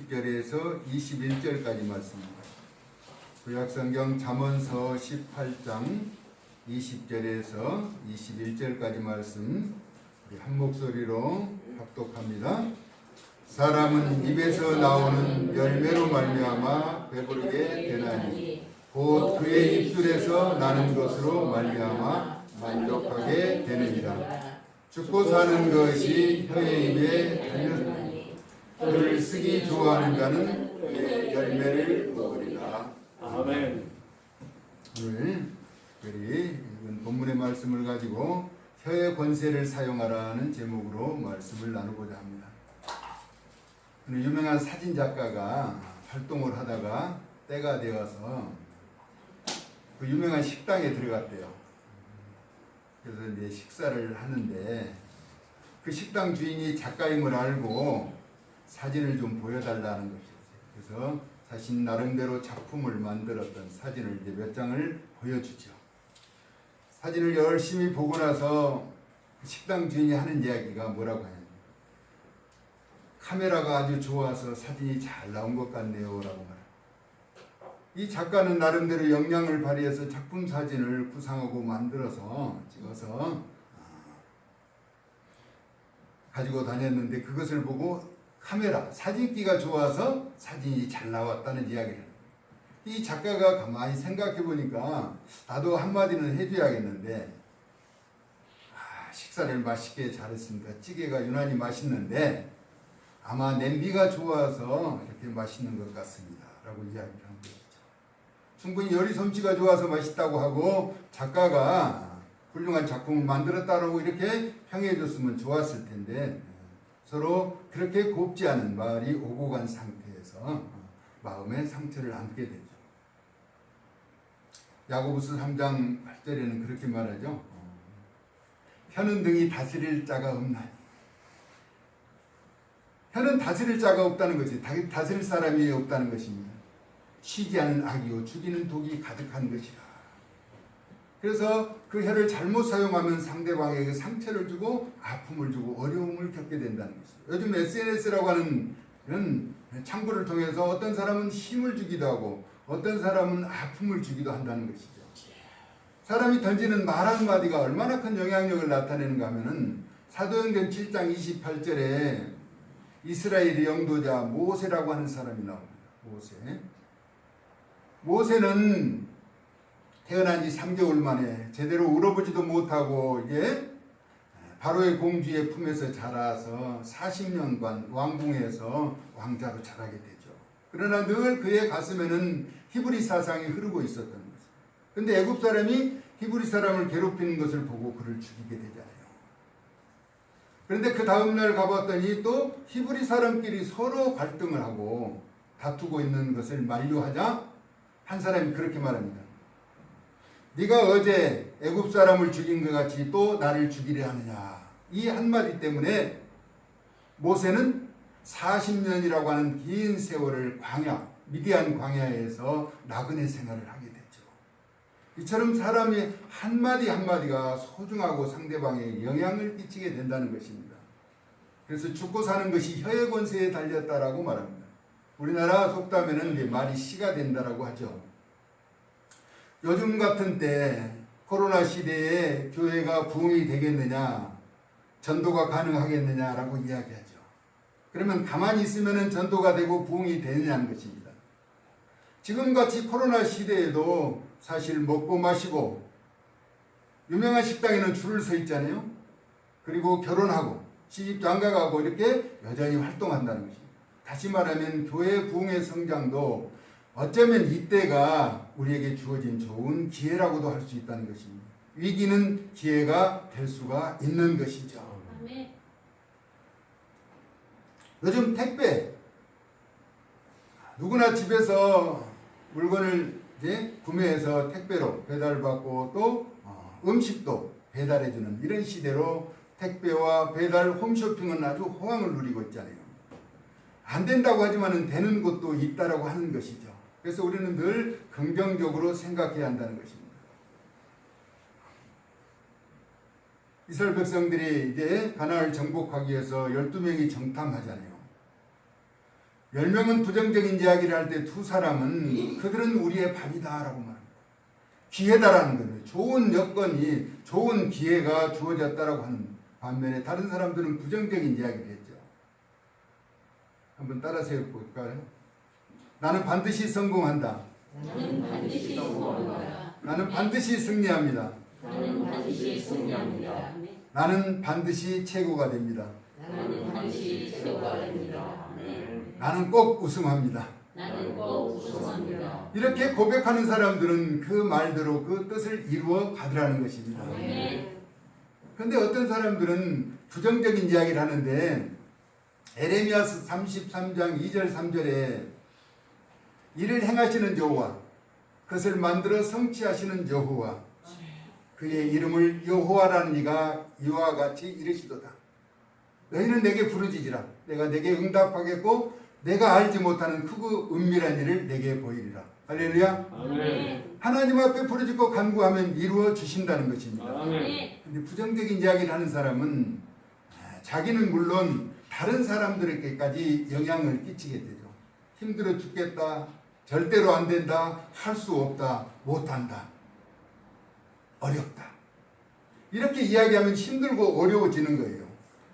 20절에서 21절까지 말씀입니다. 구약성경 잠언서 18장 20절에서 21절까지 말씀 우리 한 목소리로 합독합니다. 사람은 입에서 나오는 열매로 말미암아 배부르게 되나니 곧 그의 입술에서 나는 것으로 말미암아 만족하게 되느니라. 죽고 사는 것이 혀의 입에 달렸나니 그를 쓰기 좋아하는 자는 그의 열매를 먹으리라. 아멘. 오늘 특별히 읽은 본문의 말씀을 가지고 혀의 권세를 사용하라는 제목으로 말씀을 나누고자 합니다. 유명한 사진 작가가 활동을 하다가 때가 되어서 그 유명한 식당에 들어갔대요. 그래서 이제 식사를 하는데 그 식당 주인이 작가임을 알고 사진을 좀 보여달라는 것이었어요. 그래서 자신 나름대로 작품을 만들었던 사진을 이제 몇 장을 보여주죠. 사진을 열심히 보고 나서 식당 주인이 하는 이야기가 뭐라고 하냐면 카메라가 아주 좋아서 사진이 잘 나온 것 같네요 라고 말합니다. 이 작가는 나름대로 역량을 발휘해서 작품 사진을 구상하고 만들어서 찍어서 가지고 다녔는데 그것을 보고 카메라, 사진기가 좋아서 사진이 잘 나왔다는 이야기를 합니다. 이 작가가 가만히 생각해 보니까 나도 한마디는 해줘야겠는데 식사를 맛있게 잘했습니다. 찌개가 유난히 맛있는데 아마 냄비가 좋아서 이렇게 맛있는 것 같습니다 라고 이야기를 한 것이죠. 충분히 요리 솜씨가 좋아서 맛있다고 하고 작가가 훌륭한 작품을 만들었다라고 이렇게 평해 줬으면 좋았을 텐데 서로 그렇게 곱지 않은 말이 오고 간 상태에서 마음에 상처를 안게 되죠. 야고보서 3장 8절에는 그렇게 말하죠. 혀는 등이 다스릴 자가 없나니. 혀는 다스릴 자가 없다는 것이 다스릴 사람이 없다는 것입니다. 쉬지 않는 악이요 죽이는 독이 가득한 것이라. 그래서 그 혀를 잘못 사용하면 상대방에게 상처를 주고 아픔을 주고 어려움을 겪게 된다는 것이죠. 요즘 SNS라고 하는 이런 창구를 통해서 어떤 사람은 힘을 주기도 하고 어떤 사람은 아픔을 주기도 한다는 것이죠. 사람이 던지는 말 한마디가 얼마나 큰 영향력을 나타내는가 하면은 사도행전 7장 28절에 이스라엘의 영도자 모세라고 하는 사람이 나옵니다. 모세는 태어난 지 3개월 만에 제대로 울어보지도 못하고 이제 바로의 공주의 품에서 자라서 40년간 왕궁에서 왕자로 자라게 되죠. 그러나 늘 그의 가슴에는 히브리 사상이 흐르고 있었던 것입니다. 그런데 애굽 사람이 히브리 사람을 괴롭히는 것을 보고 그를 죽이게 되잖아요. 그런데 그 다음날 가봤더니 또 히브리 사람끼리 서로 갈등을 하고 다투고 있는 것을 만류하자 한 사람이 그렇게 말합니다. 네가 어제 애굽 사람을 죽인 것 같이 또 나를 죽이려 하느냐. 이 한마디 때문에 모세는 40년이라고 하는 긴 세월을 미디안 광야에서 나그네 생활을 하게 됐죠. 이처럼 사람이 한마디 한마디가 소중하고 상대방에 영향을 끼치게 된다는 것입니다. 그래서 죽고 사는 것이 혀의 권세에 달렸다라고 말합니다. 우리나라 속담에는 말이 씨가 된다라고 하죠. 요즘 같은 때 코로나 시대에 교회가 부흥이 되겠느냐, 전도가 가능하겠느냐라고 이야기하죠. 그러면 가만히 있으면 전도가 되고 부흥이 되느냐는 것입니다. 지금같이 코로나 시대에도 사실 먹고 마시고 유명한 식당에는 줄을 서 있잖아요. 그리고 결혼하고 시집 장가가고 이렇게 여전히 활동한다는 것입니다. 다시 말하면 교회 부흥의 성장도 어쩌면 이때가 우리에게 주어진 좋은 기회라고도 할 수 있다는 것입니다. 위기는 기회가 될 수가 있는 것이죠. 아멘. 요즘 택배 누구나 집에서 물건을 이제 구매해서 택배로 배달받고 또 음식도 배달해주는 이런 시대로 택배와 배달 홈쇼핑은 아주 호황을 누리고 있잖아요. 안 된다고 하지만 되는 곳도 있다라고 하는 것이죠. 그래서 우리는 늘 긍정적으로 생각해야 한다는 것입니다. 이스라엘 백성들이 이제 가나안을 정복하기 위해서 12명이 정탐하잖아요. 10명은 부정적인 이야기를 할 때 2사람은 그들은 우리의 밥이다라고 말합니다. 기회다라는 거예요. 좋은 여건이, 좋은 기회가 주어졌다라고 하는 반면에 다른 사람들은 부정적인 이야기를 했죠. 한번 따라서 해볼까요? 나는 반드시 성공한다. 나는 반드시 성공한다. 나는 반드시 승리합니다. 나는 반드시 승리합니다. 나는 반드시 최고가 됩니다. 나는 반드시 최고가 됩니다. 나는 꼭 우승합니다. 나는 꼭 우승합니다. 이렇게 고백하는 사람들은 그 말대로 그 뜻을 이루어 가더라는 것입니다. 그런데 어떤 사람들은 부정적인 이야기를 하는데 에레미야서 33장 2절 3절에 이를 행하시는 여호와 그것을 만들어 성취하시는 여호와 그의 이름을 여호와라는 이가 이와 같이 이르시도다. 너희는 내게 부르짖으라. 내가 내게 응답하겠고 내가 알지 못하는 크고 은밀한 일을 내게 보이리라. 할렐루야. 아멘. 하나님 앞에 부르짖고 간구하면 이루어 주신다는 것입니다. 아멘. 근데 부정적인 이야기를 하는 사람은 자기는 물론 다른 사람들에게까지 영향을 끼치게 되죠. 힘들어 죽겠다. 절대로 안 된다. 할 수 없다. 못한다. 어렵다. 이렇게 이야기하면 힘들고 어려워지는 거예요.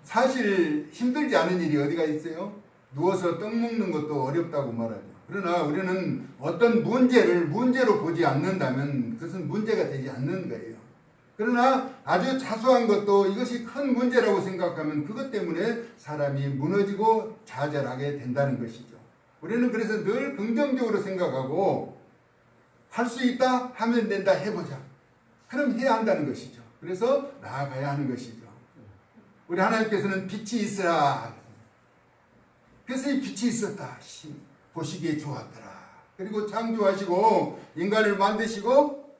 사실 힘들지 않은 일이 어디가 있어요? 누워서 떡 먹는 것도 어렵다고 말하죠. 그러나 우리는 어떤 문제를 문제로 보지 않는다면 그것은 문제가 되지 않는 거예요. 그러나 아주 사소한 것도 이것이 큰 문제라고 생각하면 그것 때문에 사람이 무너지고 좌절하게 된다는 것이죠. 우리는 그래서 늘 긍정적으로 생각하고 할 수 있다 하면 된다 해보자. 그럼 해야 한다는 것이죠. 그래서 나아가야 하는 것이죠. 우리 하나님께서는 빛이 있으라. 그래서 이 빛이 있었다. 보시기에 좋았더라. 그리고 창조하시고 인간을 만드시고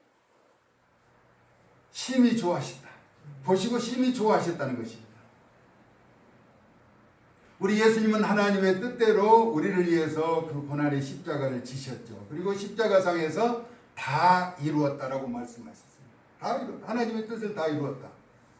심히 좋아하신다. 보시고 심히 좋아하셨다는 것입니다. 우리 예수님은 하나님의 뜻대로 우리를 위해서 그 고난의 십자가를 지셨죠. 그리고 십자가상에서 다 이루었다라고 말씀하셨습니다. 다 이루었다. 하나님의 뜻을 다 이루었다.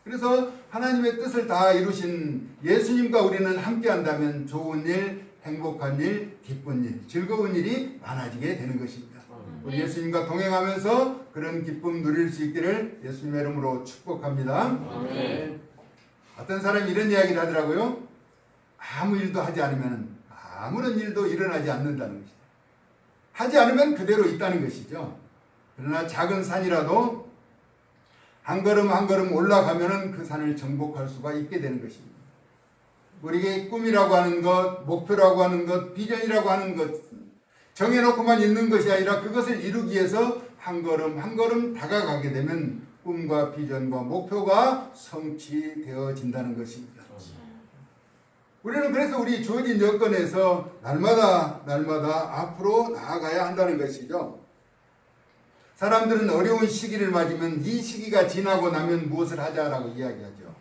그래서 하나님의 뜻을 다 이루신 예수님과 우리는 함께 한다면 좋은 일, 행복한 일, 기쁜 일, 즐거운 일이 많아지게 되는 것입니다. 우리 예수님과 동행하면서 그런 기쁨 누릴 수 있기를 예수님의 이름으로 축복합니다. 아멘. 어떤 사람이 이런 이야기를 하더라고요. 아무 일도 하지 않으면 아무런 일도 일어나지 않는다는 것이죠. 하지 않으면 그대로 있다는 것이죠. 그러나 작은 산이라도 한 걸음 한 걸음 올라가면은 그 산을 정복할 수가 있게 되는 것입니다. 우리에게 꿈이라고 하는 것, 목표라고 하는 것, 비전이라고 하는 것 정해놓고만 있는 것이 아니라 그것을 이루기 위해서 한 걸음 한 걸음 다가가게 되면 꿈과 비전과 목표가 성취되어진다는 것입니다. 우리는 그래서 우리 주어진 여건에서 날마다 앞으로 나아가야 한다는 것이죠. 사람들은 어려운 시기를 맞으면 이 시기가 지나고 나면 무엇을 하자라고 이야기하죠.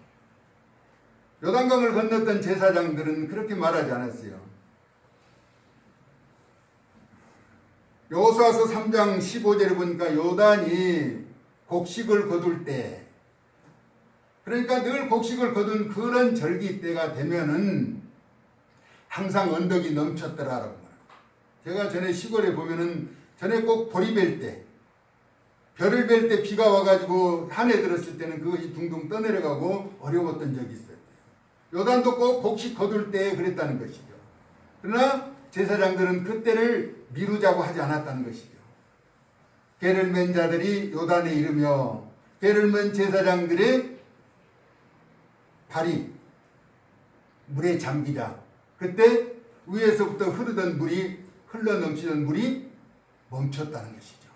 요단강을 건넜던 제사장들은 그렇게 말하지 않았어요. 여호수아서 3장 15절에 보니까 요단이 곡식을 거둘 때, 그러니까 늘 곡식을 거둔 그런 절기 때가 되면은 항상 언덕이 넘쳤더라라고 말합니다. 제가 전에 시골에 보면은 전에 꼭 보리 벨 때, 별을 뵐 때 비가 와가지고 한해 들었을 때는 그것이 둥둥 떠내려가고 어려웠던 적이 있어요. 요단도 꼭 곡식 거둘 때 그랬다는 것이죠. 그러나 제사장들은 그때를 미루자고 하지 않았다는 것이죠. 배를 맨 자들이 요단에 이르며 배를 맨 제사장들의 발이 물에 잠기자. 그때 위에서부터 흐르던 물이 흘러넘치던 물이 멈췄다는 것이죠.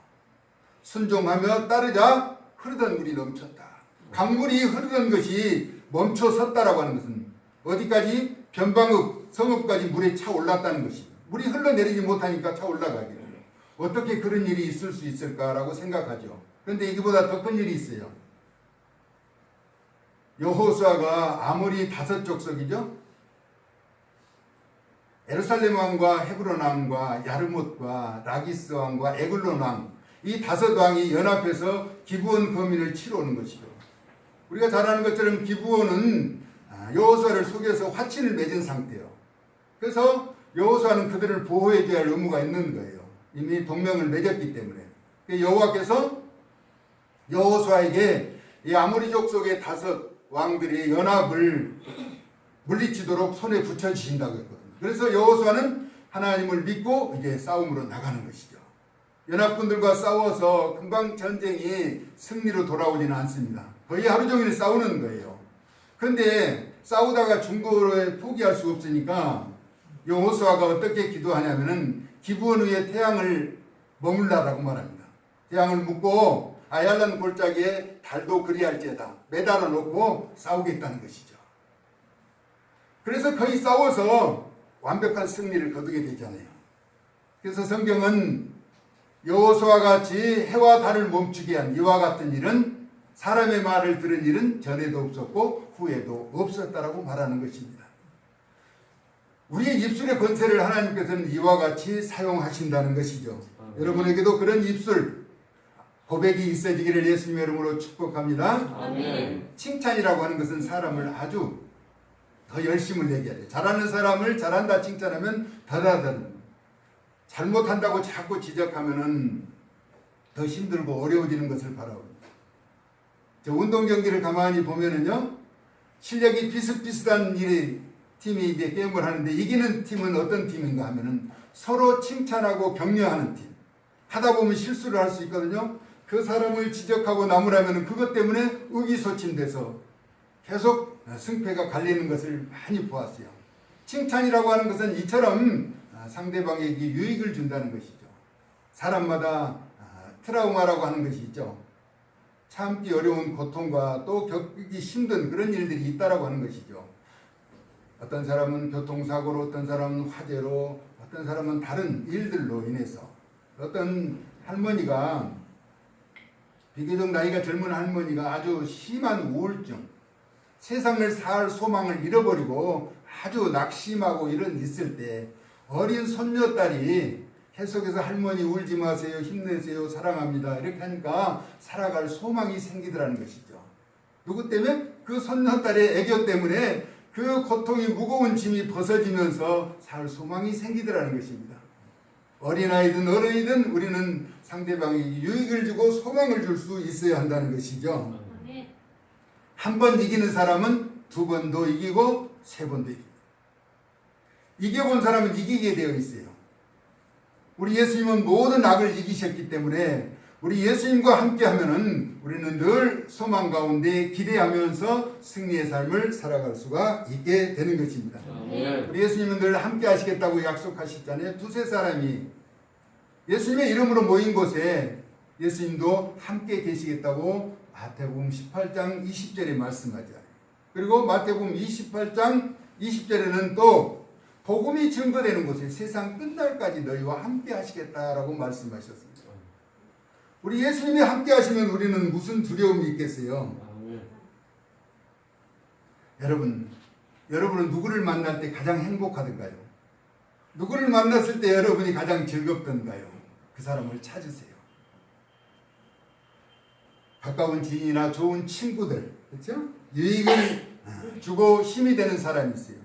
순종하며 따르자 흐르던 물이 넘쳤다. 강물이 흐르던 것이 멈춰섰다라고 하는 것은 어디까지? 변방읍, 성읍까지 물에 차 올랐다는 것입니다. 물이 흘러내리지 못하니까 차 올라가게 돼요. 어떻게 그런 일이 있을 수 있을까라고 생각하죠. 그런데 이거보다 더 큰 일이 있어요. 여호수아가 아모리 5 족속이죠. 예루살렘 왕과 헤브론 왕과 야르못과 라기스 왕과 에글론 왕, 이 5 왕이 연합해서 기브온 거민을 치러 오는 것이죠. 우리가 잘 아는 것처럼 기브온은 여호수아를 속여서 화친을 맺은 상태예요. 그래서 여호수아는 그들을 보호해 줘야 할 의무가 있는 거예요. 이미 동맹을 맺었기 때문에. 여호와께서 여호수아에게 이 아모리족 속의 5 왕들의 연합을 물리치도록 손에 붙여주신다고 했거든요. 그래서 여호수아는 하나님을 믿고 이제 싸움으로 나가는 것이죠. 연합군들과 싸워서 금방 전쟁이 승리로 돌아오지는 않습니다. 거의 하루 종일 싸우는 거예요. 그런데 싸우다가 중도에 포기할 수 없으니까 여호수아가 어떻게 기도하냐면은 기브온 위에 태양을 머물라라고 말합니다. 태양을 묶고 아얄란 골짜기에 달도 그리할지어다 매달아 놓고 싸우겠다는 것이죠. 그래서 거의 싸워서 완벽한 승리를 거두게 되잖아요. 그래서 성경은 여호수아와 같이 해와 달을 멈추게 한 이와 같은 일은 사람의 말을 들은 일은 전에도 없었고 후에도 없었다라고 말하는 것입니다. 우리의 입술의 권세를 하나님께서는 이와 같이 사용하신다는 것이죠. 여러분에게도 그런 입술 고백이 있어지기를 예수님의 이름으로 축복합니다. 아멘. 칭찬이라고 하는 것은 사람을 아주 더 열심을 내게 해요. 잘하는 사람을 잘한다 칭찬하면 더 잘하는, 잘못한다고 자꾸 지적하면은 더 힘들고 어려워지는 것을 바라봅니다. 운동 경기를 가만히 보면은요, 실력이 비슷비슷한 팀이 이제 게임을 하는데 이기는 팀은 어떤 팀인가 하면은 서로 칭찬하고 격려하는 팀. 하다 보면 실수를 할 수 있거든요. 그 사람을 지적하고 나무라면 그것 때문에 의기소침돼서 계속 승패가 갈리는 것을 많이 보았어요. 칭찬이라고 하는 것은 이처럼 상대방에게 유익을 준다는 것이죠. 사람마다 트라우마라고 하는 것이 있죠. 참기 어려운 고통과 또 겪기 힘든 그런 일들이 있다라고 하는 것이죠. 어떤 사람은 교통사고로, 어떤 사람은 화재로, 어떤 사람은 다른 일들로 인해서, 어떤 할머니가, 비교적 나이가 젊은 할머니가 아주 심한 우울증, 세상을 살 소망을 잃어버리고 아주 낙심하고 이런 있을 때 어린 손녀딸이 계속해서 할머니 울지 마세요, 힘내세요, 사랑합니다 이렇게 하니까 살아갈 소망이 생기더라는 것이죠. 누구 때문에? 그 손녀딸의 애교 때문에 그 고통이 무거운 짐이 벗어지면서 살 소망이 생기더라는 것입니다. 어린아이든 어른이든 우리는 상대방에게 유익을 주고 소망을 줄 수 있어야 한다는 것이죠. 한 번 이기는 사람은 2번도 이기고 3번도 이깁니다. 이겨본 사람은 이기게 되어 있어요. 우리 예수님은 모든 악을 이기셨기 때문에 우리 예수님과 함께하면은 우리는 늘 소망 가운데 기대하면서 승리의 삶을 살아갈 수가 있게 되는 것입니다. 우리 예수님은 늘 함께 하시겠다고 약속하셨잖아요. 2-3 사람이 예수님의 이름으로 모인 곳에 예수님도 함께 계시겠다고 마태복음 18장 20절에 말씀하죠. 그리고 마태복음 28장 20절에는 또 복음이 증거되는 곳에 세상 끝날까지 너희와 함께 하시겠다라고 말씀하셨습니다. 우리 예수님이 함께 하시면 우리는 무슨 두려움이 있겠어요? 여러분은 누구를 만날 때 가장 행복하던가요? 누구를 만났을 때 여러분이 가장 즐겁던가요? 그 사람을 찾으세요. 가까운 지인이나 좋은 친구들, 그렇죠? 유익을 주고 힘이 되는 사람이 있어요.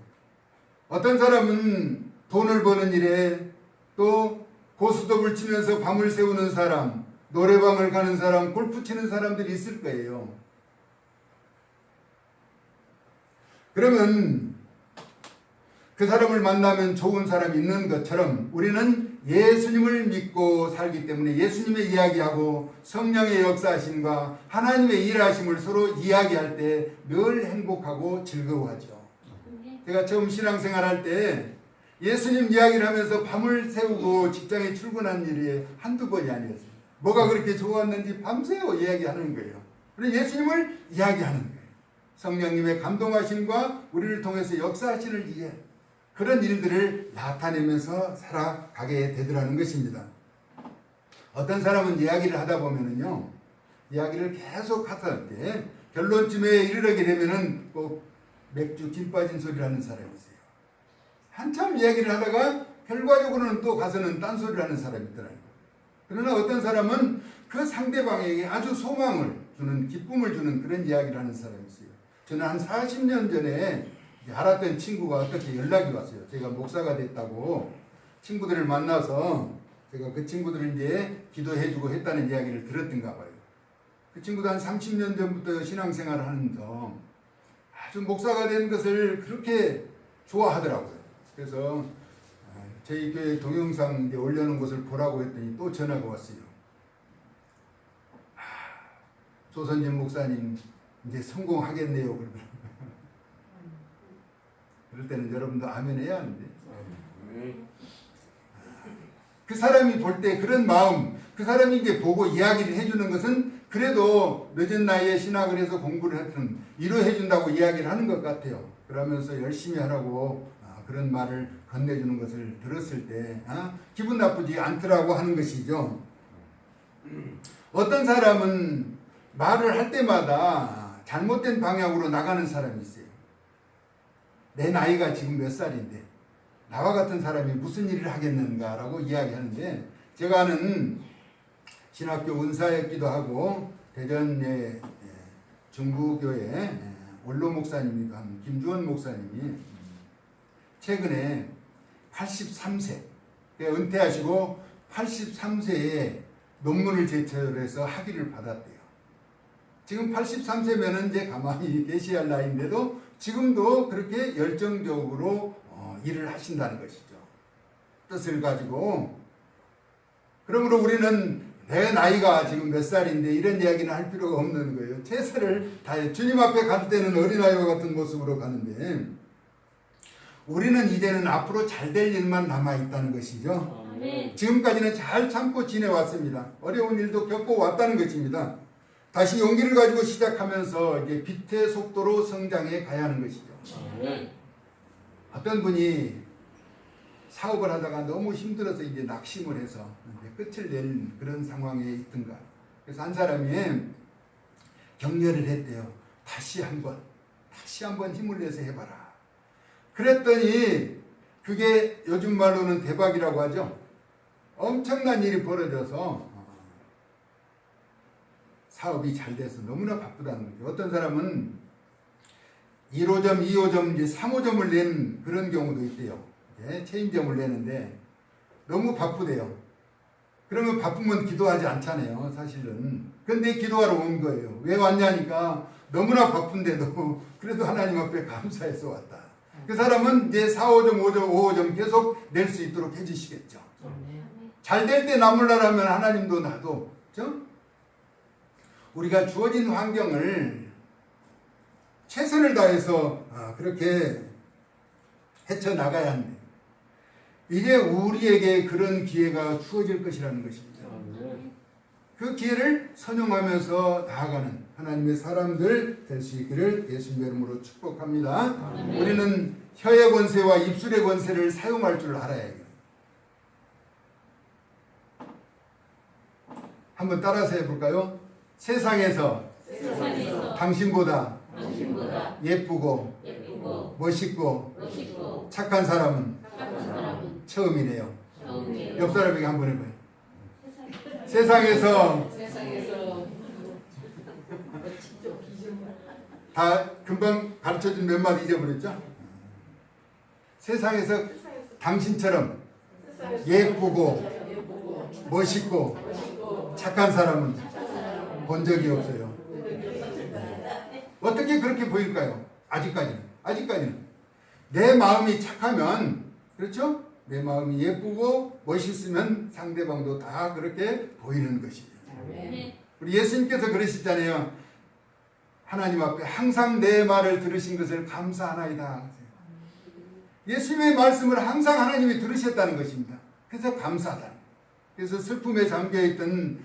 어떤 사람은 돈을 버는 일에 또 고스톱을 치면서 밤을 새우는 사람, 노래방을 가는 사람, 골프 치는 사람들이 있을 거예요. 그러면 그 사람을 만나면 좋은 사람이 있는 것처럼 우리는 예수님을 믿고 살기 때문에 예수님의 이야기하고 성령의 역사하심과 하나님의 일하심을 서로 이야기할 때 늘 행복하고 즐거워하죠. 제가 처음 신앙생활할 때 예수님 이야기를 하면서 밤을 새우고 직장에 출근한 일이 한두 번이 아니었어요. 뭐가 그렇게 좋았는지 밤새워 이야기하는 거예요. 그래서 예수님을 이야기하는 거예요. 성령님의 감동하심과 우리를 통해서 역사하시는 이해, 그런 일들을 나타내면서 살아가게 되더라는 것입니다. 어떤 사람은 이야기를 하다 보면은요, 이야기를 계속 하다 때 결론쯤에 이르게 되면은 꼭 맥주 김 빠진 소리를 하는 사람이 있어요. 한참 이야기를 하다가 결과적으로는 또 가서는 딴소리를 하는 사람이 있더라고요. 그러나 어떤 사람은 그 상대방에게 아주 소망을 주는, 기쁨을 주는 그런 이야기를 하는 사람이 있어요. 저는 한 40년 전에 알았던 친구가 어떻게 연락이 왔어요. 제가 목사가 됐다고 친구들을 만나서 제가 그 친구들을 이제 기도해주고 했다는 이야기를 들었던가 봐요. 그 친구도 한 30년 전부터 신앙생활을 하면서 아주 목사가 된 것을 그렇게 좋아하더라고요. 그래서 저희 교회 동영상 이제 올려놓은 것을 보라고 했더니 또 전화가 왔어요. 조선진 목사님 이제 성공하겠네요. 그러더라고요. 그럴 때는 여러분도 아멘 해야 하는데. 그 사람이 볼 때 그런 마음, 그 사람이 이제 보고 이야기를 해주는 것은 그래도 늦은 나이에 신학을 해서 공부를 했든 위로해 준다고 이야기를 하는 것 같아요. 그러면서 열심히 하라고 그런 말을 건네주는 것을 들었을 때 기분 나쁘지 않더라고 하는 것이죠. 어떤 사람은 말을 할 때마다 잘못된 방향으로 나가는 사람이 있어요. 내 나이가 지금 몇 살인데 나와 같은 사람이 무슨 일을 하겠는가라고 이야기하는데, 제가 아는 신학교 은사였기도 하고 대전의 중부교회 원로 목사님이기도 한 김주원 목사님이 최근에 83세 은퇴하시고 83세에 논문을 제출해서 학위를 받았대요. 지금 83세면은 이제 가만히 계셔야 할 나이인데도 지금도 그렇게 열정적으로 일을 하신다는 것이죠. 뜻을 가지고. 그러므로 우리는 내 나이가 지금 몇 살인데 이런 이야기는 할 필요가 없는 거예요. 최선을 다해 주님 앞에 갈 때는 어린아이와 같은 모습으로 가는데, 우리는 이제는 앞으로 잘 될 일만 남아있다는 것이죠. 지금까지는 잘 참고 지내왔습니다. 어려운 일도 겪어왔다는 것입니다. 다시 용기를 가지고 시작하면서 이제 빛의 속도로 성장해 가야 하는 것이죠. 어떤 분이 사업을 하다가 너무 힘들어서 이제 낙심을 해서 이제 끝을 낸 그런 상황에 있던가. 그래서 한 사람이 격려를 했대요. 다시 한번 힘을 내서 해봐라. 그랬더니 그게 요즘 말로는 대박이라고 하죠. 엄청난 일이 벌어져서 사업이 잘 돼서 너무나 바쁘다는 거죠. 어떤 사람은 1호점, 2호점, 이제 3호점을 내는 그런 경우도 있대요. 체인점을 내는데 너무 바쁘대요. 그러면 바쁘면 기도하지 않잖아요, 사실은. 근데 기도하러 온 거예요. 왜 왔냐니까 너무나 바쁜데도 그래도 하나님 앞에 감사해서 왔다. 그 사람은 이제 4호점, 5호점, 5호점 계속 낼 수 있도록 해주시겠죠. 잘 될 때 나물라라면 하나님도 나도, 그렇죠? 우리가 주어진 환경을 최선을 다해서 그렇게 헤쳐나가야 합니다. 이제 우리에게 그런 기회가 주어질 것이라는 것입니다. 그 기회를 선용하면서 나아가는 하나님의 사람들 될 수 있기를 예수님의 이름으로 축복합니다. 우리는 혀의 권세와 입술의 권세를 사용할 줄 알아야 해요. 한번 따라서 해볼까요? 세상에서 당신보다 예쁘고 멋있고 착한 사람은 처음이네요. 옆 사람에게 한번 해봐요. 세상에서 다 금방 가르쳐준 몇 마디 잊어버렸죠? 세상에서 당신처럼 예쁘고 멋있고 착한 사람은 본 적이 없어요. 어떻게 그렇게 보일까요? 아직까지는 내 마음이 착하면, 그렇죠? 내 마음이 예쁘고 멋있으면 상대방도 다 그렇게 보이는 것이에요. 우리 예수님께서 그러시잖아요. 하나님 앞에 항상 내 말을 들으신 것을 감사하나이다. 예수님의 말씀을 항상 하나님이 들으셨다는 것입니다. 그래서 감사하다. 그래서 슬픔에 잠겨있던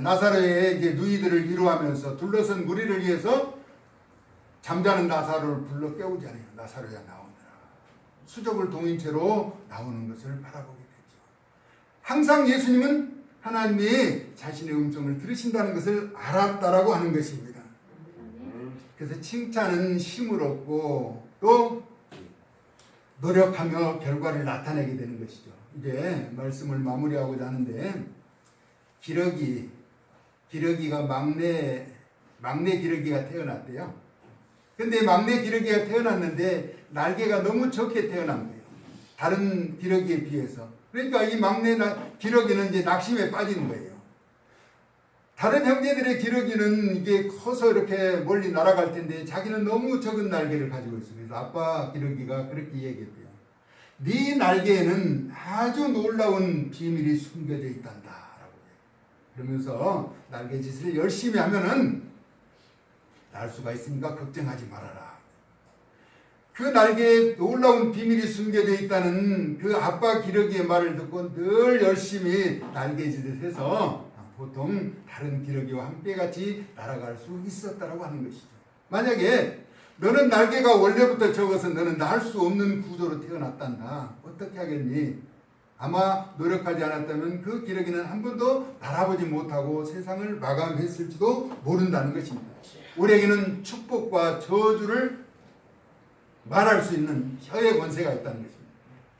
나사로의 이제 누이들을 위로하면서 둘러선 무리를 위해서 잠자는 나사로를 불러 깨우잖아요. 나사로야 나오느라. 수족을 동인 채로 나오는 것을 바라보게 되죠. 항상 예수님은 하나님이 자신의 음성을 들으신다는 것을 알았다라고 하는 것입니다. 그래서 칭찬은 힘을 얻고 또 노력하며 결과를 나타내게 되는 것이죠. 이제 말씀을 마무리하고자 하는데, 기러기가 막내 기러기가 태어났대요. 근데 막내 기러기가 태어났는데 날개가 너무 적게 태어난 거예요. 다른 기러기에 비해서. 그러니까 이 막내 기러기는 이제 낙심에 빠지는 거예요. 다른 형제들의 기러기는 이게 커서 이렇게 멀리 날아갈 텐데 자기는 너무 적은 날개를 가지고 있어요. 그래서 아빠 기러기가 그렇게 얘기했고요. 네 날개에는 아주 놀라운 비밀이 숨겨져 있단다 라고 해요. 그러면서 날개짓을 열심히 하면은 날 수가 있으니까 걱정하지 말아라. 그 날개에 놀라운 비밀이 숨겨져 있다는 그 아빠 기러기의 말을 듣고 늘 열심히 날개짓을 해서 보통 다른 기러기와 함께같이 날아갈 수 있었다라고 하는 것이죠. 만약에 너는 날개가 원래부터 적어서 너는 날 수 없는 구조로 태어났단다. 어떻게 하겠니? 아마 노력하지 않았다면 그 기러기는 한 번도 날아보지 못하고 세상을 마감했을지도 모른다는 것입니다. 우리에게는 축복과 저주를 말할 수 있는 혀의 권세가 있다는 것입니다.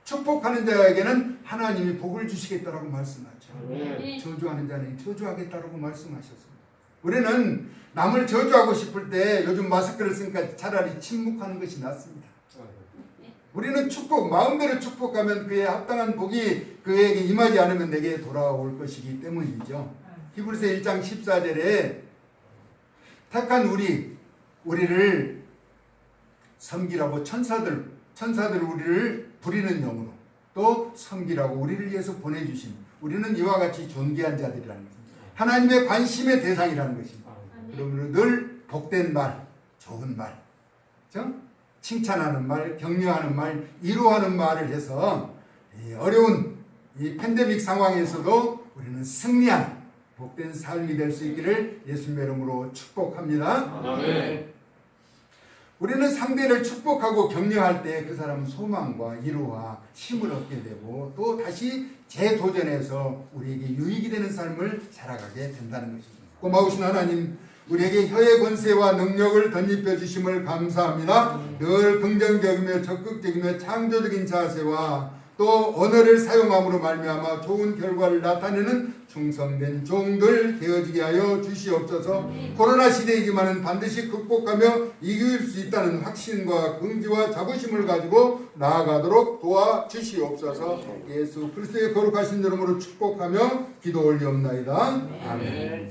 축복하는 자에게는 하나님이 복을 주시겠다라고 말씀하죠. 저주하는 자는 저주하겠다라고 말씀하셨습니다. 우리는 남을 저주하고 싶을 때 요즘 마스크를 쓰니까 차라리 침묵하는 것이 낫습니다. 우리는 축복, 마음대로 축복하면 그에 합당한 복이 그에게 임하지 않으면 내게 돌아올 것이기 때문이죠. 히브리서 1장 14절에 택한 우리를 섬기라고 천사들 우리를 부리는 영으로 또 섬기라고 우리를 위해서 보내주신 우리는 이와 같이 존귀한 자들이라는 것입니다. 하나님의 관심의 대상이라는 것입니다. 그러므로 늘 복된 말, 좋은 말, 칭찬하는 말, 격려하는 말, 위로하는 말을 해서 어려운 이 팬데믹 상황에서도 우리는 승리한 복된 삶이 될 수 있기를 예수님의 이름으로 축복합니다. 아멘. 우리는 상대를 축복하고 격려할 때 그 사람은 소망과 위로와 힘을 얻게 되고 또 다시 재도전해서 우리에게 유익이 되는 삶을 살아가게 된다는 것입니다. 고마우신 하나님, 우리에게 혀의 권세와 능력을 덧입혀 주심을 감사합니다. 늘 긍정적이며 적극적이며 창조적인 자세와 또 언어를 사용함으로 말미암아 좋은 결과를 나타내는 충성된 종들 되어지게 하여 주시옵소서. 코로나 시대이지만 반드시 극복하며 이길 수 있다는 확신과 긍지와 자부심을 가지고 나아가도록 도와주시옵소서. 예수 그리스도의 거룩하신 이름으로 축복하며 기도 올리옵나이다. 아멘.